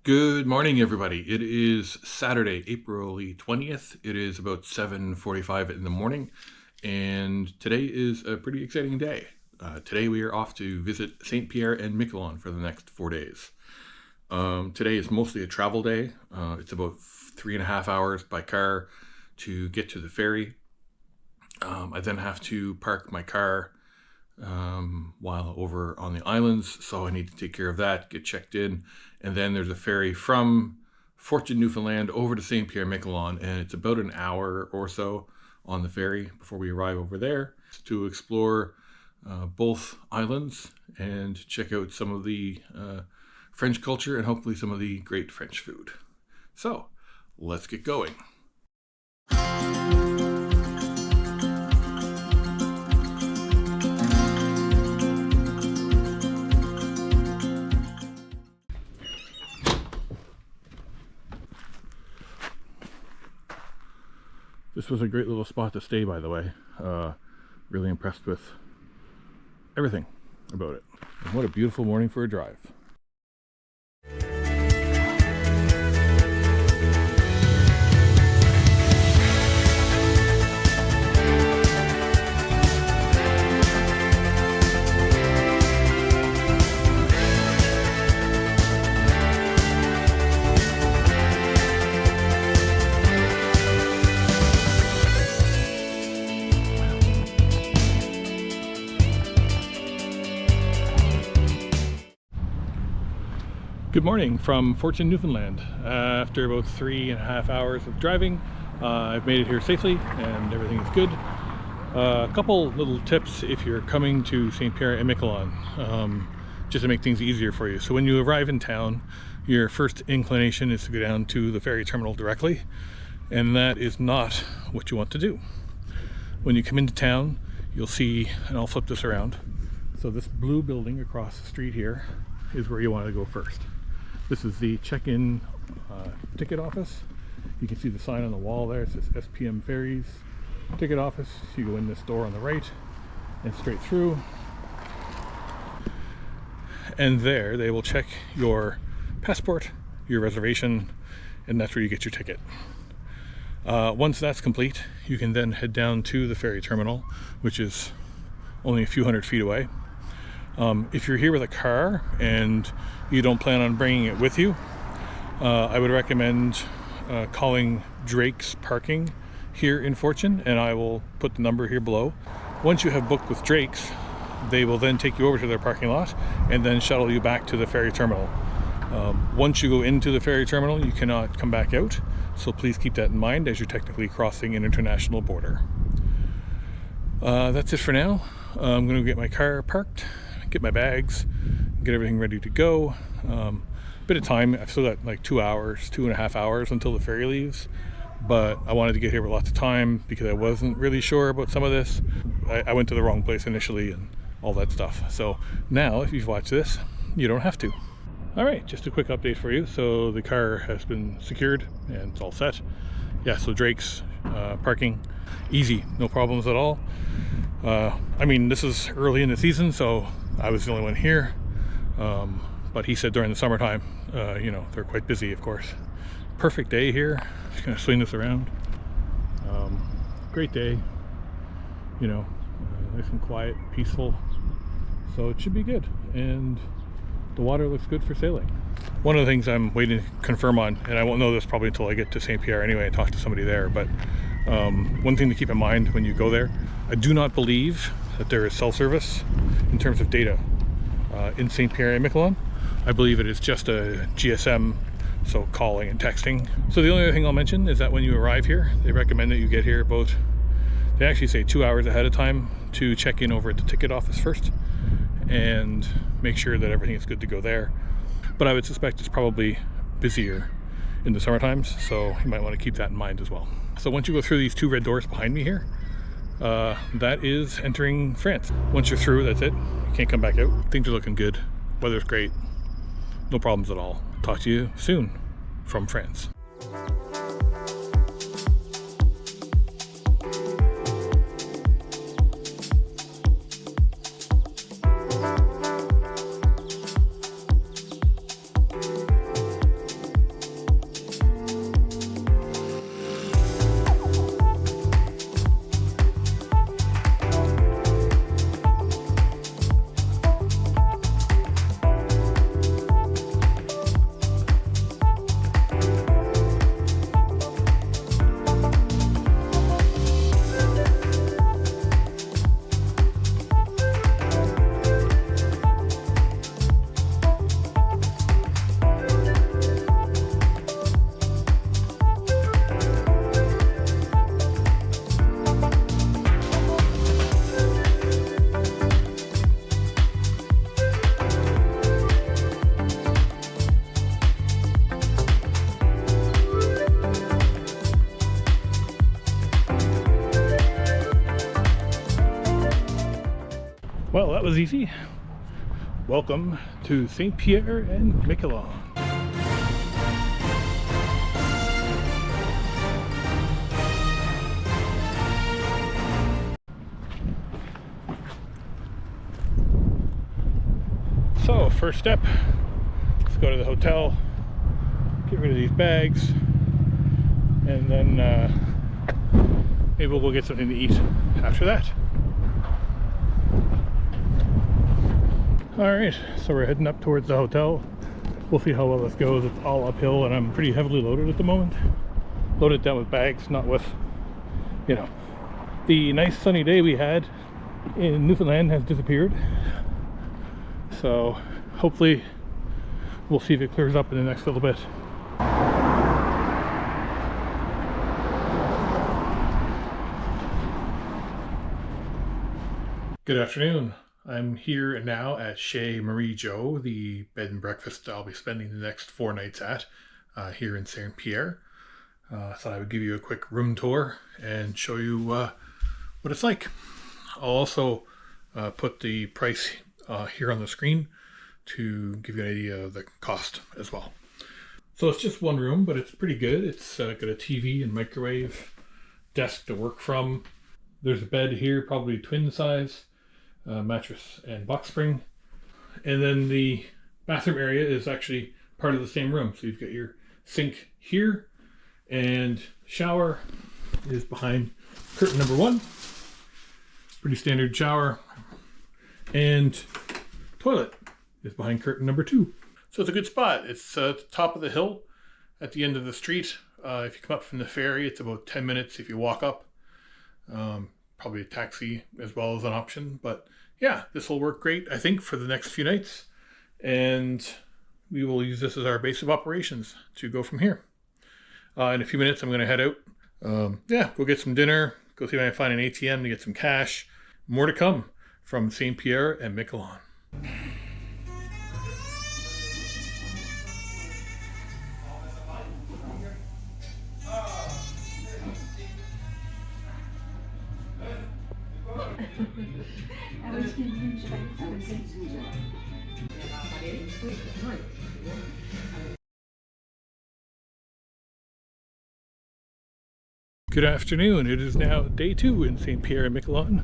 Good morning, everybody. It is Saturday, April 20th. It is about 7:45 in the morning, and today is a pretty exciting day. Today we are off to visit St. Pierre and Miquelon for the next 4 days. Today is mostly a travel day. It's about 3.5 hours by car to get to the ferry. I then have to park my car while over on the islands, so I need to take care of that, get checked in, and then there's a ferry from Fortune, Newfoundland over to St. Pierre Miquelon, and it's about an hour or so on the ferry before we arrive over there to explore both islands and check out some of the French culture and hopefully some of the great French food. So let's get going. This was a great little spot to stay, by the way. Really impressed with everything about it. And what a beautiful morning for a drive. Good morning from Fortune, Newfoundland. After about 3.5 hours of driving, I've made it here safely and everything is good. A couple little tips if you're coming to St. Pierre and Miquelon, just to make things easier for you. So when you arrive in town, your first inclination is to go down to the ferry terminal directly, and that is not what you want to do. When you come into town, you'll see, and I'll flip this around, so this blue building across the street here is where you want to go first. This is the check-in ticket office. You can see the sign on the wall there. It says SPM Ferries ticket office. You go in this door on the right and straight through. And there they will check your passport, your reservation, and that's where you get your ticket. Once that's complete, you can then head down to the ferry terminal, which is only a few hundred feet away. If you're here with a car and you don't plan on bringing it with you, I would recommend calling Drake's Parking here in Fortune, and I will put the number here below. Once you have booked with Drake's, they will then take you over to their parking lot and then shuttle you back to the ferry terminal. Once you go into the ferry terminal, you cannot come back out, so please keep that in mind as you're technically crossing an international border. That's it for now. I'm going to get my car parked, get my bags, get everything ready to go. Bit of time. I've still got like 2.5 hours until the ferry leaves, but I wanted to get here with lots of time because I wasn't really sure about some of this. I went to the wrong place initially and all that stuff. So now if you've watched this, you don't have to. All right, just a quick update for you. So the car has been secured and it's all set. Yeah, so Drake's parking, easy, no problems at all. I mean, this is early in the season, so I was the only one here, but he said during the summertime, they're quite busy, of course. Perfect day here. Just gonna swing this around. Great day, nice and quiet, peaceful, so it should be good, and the water looks good for sailing. One of the things I'm waiting to confirm on, and I won't know this probably until I get to St. Pierre anyway and talk to somebody there, but one thing to keep in mind when you go there, I do not believe that there is cell service in terms of data in St. Pierre and Miquelon. I believe it is just a GSM, so calling and texting. So the only other thing I'll mention is that when you arrive here, they recommend that you get here they actually say 2 hours ahead of time to check in over at the ticket office first and make sure that everything is good to go there. But I would suspect it's probably busier in the summer times, so you might want to keep that in mind as well. So once you go through these two red doors behind me here, that is entering France. Once you're through, that's it. You can't come back out. Things are looking good. Weather's great. No problems at all. Talk to you soon from France. was easy. Welcome to St. Pierre and Miquelon. So, first step, let's go to the hotel, get rid of these bags, and then maybe we'll get something to eat after that. Alright, so we're heading up towards the hotel. We'll see how well this goes. It's all uphill and I'm pretty heavily loaded at the moment. Loaded down with bags, not with, you know. The nice sunny day we had in Newfoundland has disappeared. So hopefully we'll see if it clears up in the next little bit. Good afternoon. I'm here now at Chez Marie Jo, the bed and breakfast I'll be spending the next 4 nights at here in St. Pierre. Thought I would give you a quick room tour and show you what it's like. I'll also put the price here on the screen to give you an idea of the cost as well. So it's just one room, but it's pretty good. It's got a TV and microwave, desk to work from. There's a bed here, probably twin size, mattress and box spring. And then the bathroom area is actually part of the same room. So you've got your sink here and shower is behind curtain number 1. Pretty standard shower. And toilet is behind curtain number 2. So it's a good spot. It's at the top of the hill at the end of the street. If you come up from the ferry, it's about 10 minutes if you walk up. Probably a taxi as well as an option. But yeah, this will work great, I think, for the next few nights. And we will use this as our base of operations to go from here. In a few minutes, I'm going to head out. Yeah, go get some dinner. Go see if I can find an ATM to get some cash. More to come from St. Pierre and Miquelon. Good afternoon. It is now day 2 in St. Pierre and Miquelon.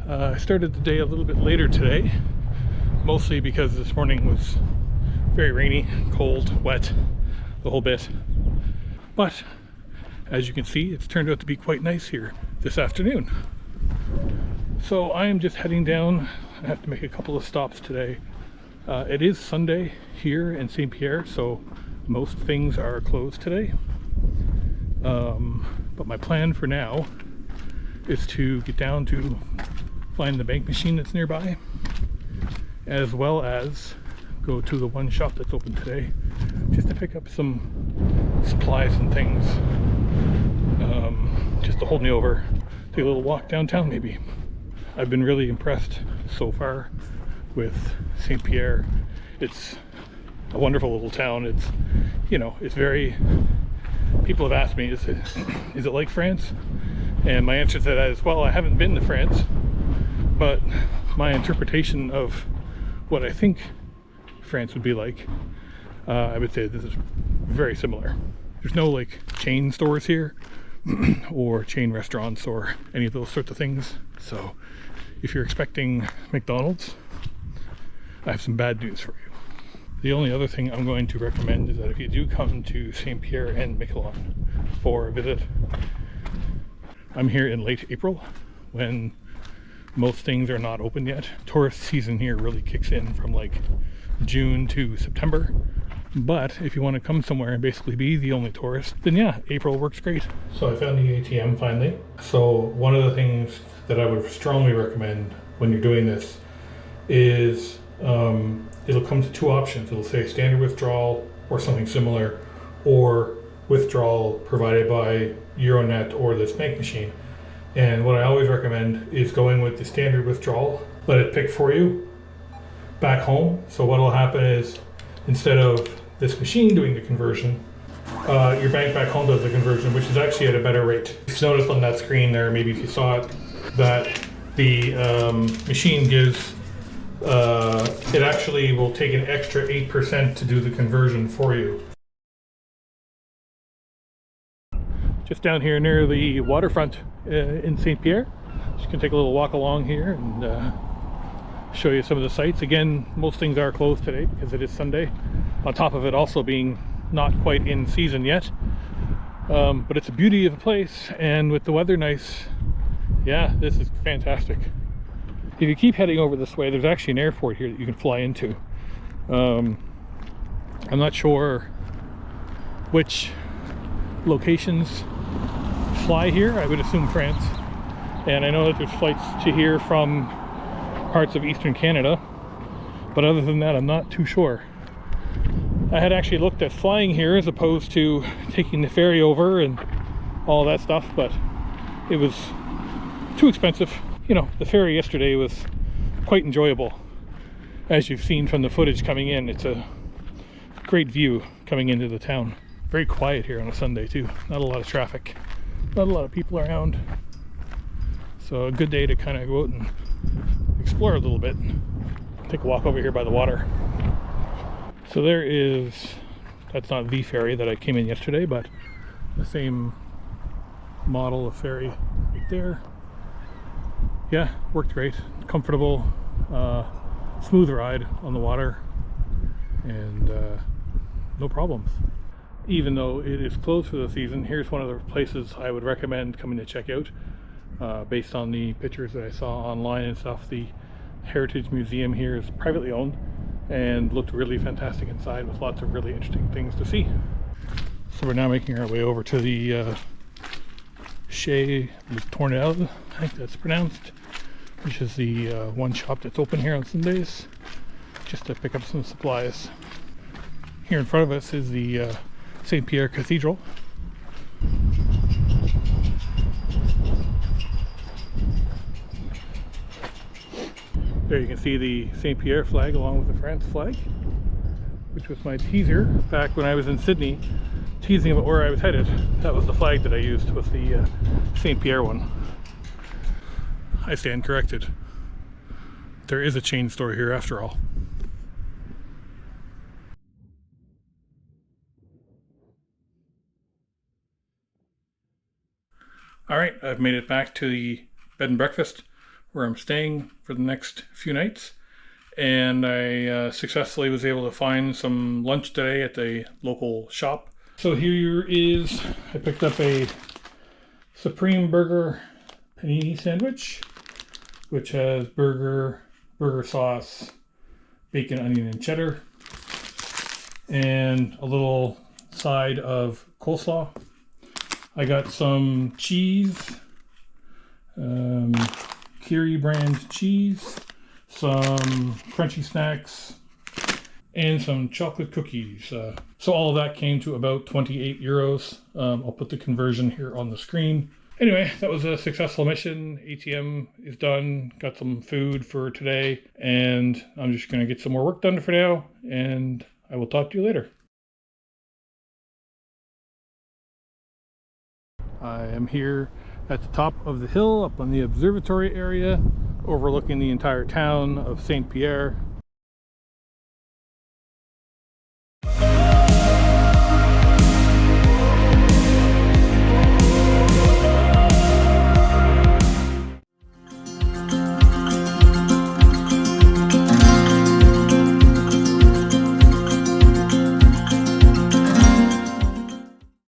I started the day a little bit later today, mostly because this morning was very rainy, cold, wet, the whole bit. But as you can see, it's turned out to be quite nice here this afternoon. So I am just heading down. I have to make a couple of stops today. It is Sunday here in St. Pierre, so most things are closed today. But my plan for now is to get down to find the bank machine that's nearby, as well as go to the one shop that's open today just to pick up some supplies and things, just to hold me over, take a little walk downtown maybe. I've been really impressed so far with St. Pierre. It's a wonderful little town. It's, you know, it's very, people have asked me, is it like France? And my answer to that is, well, I haven't been to France, but my interpretation of what I think France would be like, I would say this is very similar. There's no like chain stores here or chain restaurants or any of those sorts of things. So if you're expecting McDonald's, I have some bad news for you. The only other thing I'm going to recommend is that if you do come to St. Pierre and Miquelon for a visit, I'm here in late April when most things are not open yet. Tourist season here really kicks in from like June to September. But if you want to come somewhere and basically be the only tourist, then yeah, April works great. So I found the ATM finally. So one of the things that I would strongly recommend when you're doing this is it'll come to 2 options. It'll say standard withdrawal or something similar, or withdrawal provided by Euronet or this bank machine. And what I always recommend is going with the standard withdrawal. Let it pick for you back home. So what will happen is, instead of this machine doing the conversion, your bank back home does the conversion, which is actually at a better rate. You've noticed on that screen there, maybe if you saw it, that the machine gives it actually will take an extra 8% to do the conversion for you. Just down here near the waterfront in St. Pierre. Just gonna take a little walk along here and show you some of the sights. Again, most things are closed today because it is Sunday. On top of it also being not quite in season yet. But it's a beauty of a place, and with the weather nice, yeah, this is fantastic. If you keep heading over this way, there's actually an airport here that you can fly into. I'm not sure which locations fly here. I would assume France. And I know that there's flights to here from parts of Eastern Canada, but other than that, I'm not too sure. I had actually looked at flying here as opposed to taking the ferry over and all that stuff, but it was too expensive. You know, the ferry yesterday was quite enjoyable. As you've seen from the footage coming in, it's a great view coming into the town. Very quiet here on a Sunday too. Not a lot of traffic, not a lot of people around. So a good day to kind of go out and explore a little bit. Take a walk over here by the water. So there is, that's not the ferry that I came in yesterday, but the same model of ferry right there. Yeah, worked great, comfortable, smooth ride on the water, and no problems. Even though it is closed for the season, here's one of the places I would recommend coming to check out. Based on the pictures that I saw online and stuff, the Heritage Museum here is privately owned and looked really fantastic inside with lots of really interesting things to see. So we're now making our way over to the Chez Tornel, I think that's pronounced, which is the one shop that's open here on Sundays, just to pick up some supplies. Here in front of us is the St. Pierre Cathedral. There you can see the St. Pierre flag along with the France flag, which was my teaser back when I was in Sydney, teasing about where I was headed. That was the flag that I used, was the St. Pierre one. I stand corrected. There is a chain store here after all. Alright, I've made it back to the bed and breakfast where I'm staying for the next few nights, and I successfully was able to find some lunch today at the local shop. So here is, I picked up a Supreme Burger panini sandwich, which has burger sauce, bacon, onion, and cheddar, and a little side of coleslaw. I got some cheese, Kiri brand cheese, some crunchy snacks, and some chocolate cookies. So all of that came to about 28 euros. I'll put the conversion here on the screen. Anyway, that was a successful mission. ATM is done, got some food for today, and I'm just gonna get some more work done for now, and I will talk to you later. I am here at the top of the hill up on the observatory area, overlooking the entire town of St. Pierre.